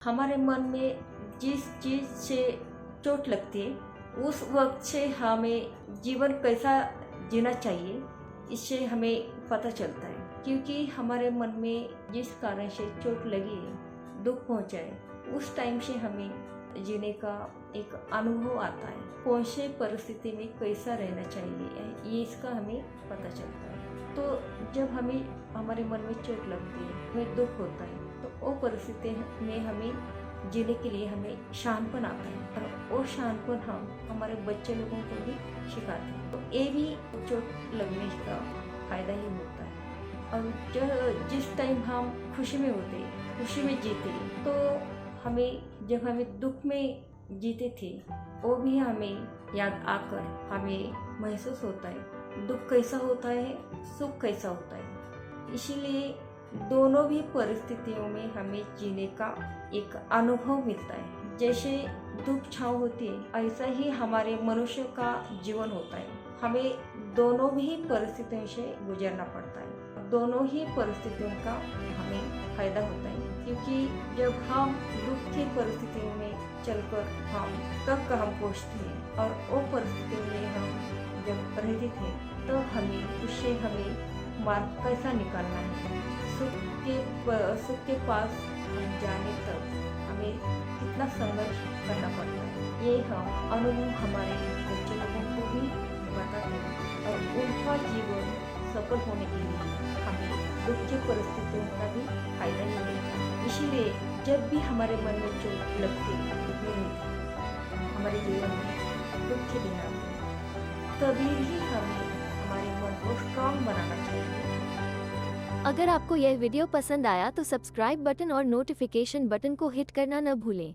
हमारे मन में जिस चीज़ से चोट लगती है उस वक्त से हमें जीवन कैसा जीना चाहिए इससे हमें पता चलता है, क्योंकि हमारे मन में जिस कारण से चोट लगी है, दुख पहुंचा है, उस टाइम से हमें जीने का एक अनुभव आता है। कौन से परिस्थिति में कैसा रहना चाहिए ये इसका हमें पता चलता है। तो जब हमें हमारे मन में चोट लगती है, हमें दुख होता है, तो वो परिस्थिति में हमें जीने के लिए हमें शानपन आता है और वो शानपन हम हमारे बच्चे लोगों को भी सिखाते हैं। तो ये भी चोट लगने का फायदा ही होता है। और जिस टाइम हम खुशी में होते हैं, खुशी में जीते हैं, तो जब हमें दुख में जीते थे वो भी हमें याद आकर हमें महसूस होता है दुख कैसा होता है, सुख कैसा होता है। इसीलिए दोनों भी परिस्थितियों में हमें जीने का एक अनुभव मिलता है। जैसे धूप छाँव होती है, ऐसा ही हमारे मनुष्य का जीवन होता है। हमें दोनों भी परिस्थितियों से गुजरना पड़ता है। दोनों ही परिस्थितियों का हमें फायदा होता है, क्योंकि जब हम दुख की परिस्थितियों में चलकर हम तब कहाँ पहुँचते हैं और वो परिस्थितियों में हम जब रहते थे तो उससे हमें मार्ग कैसा निकालना है, सुख के पास हम जाने तक हमें कितना संघर्ष करना पड़ता है, ये हम अनुभव हमारे बच्चे लोगों को भी बताते हैं। और उनका जीवन सफल होने के लिए हमें दुख की परिस्थितियों का भी फायदा ही है। इसीलिए जब भी हमारे मन में चोट लगती है, हमारे जीवन में दुख के दिन आते हैं, तभी ही हमें हमारे मन को स्ट्रांग बनाना चाहिए। अगर आपको यह वीडियो पसंद आया तो सब्सक्राइब बटन और नोटिफिकेशन बटन को हिट करना न भूलें।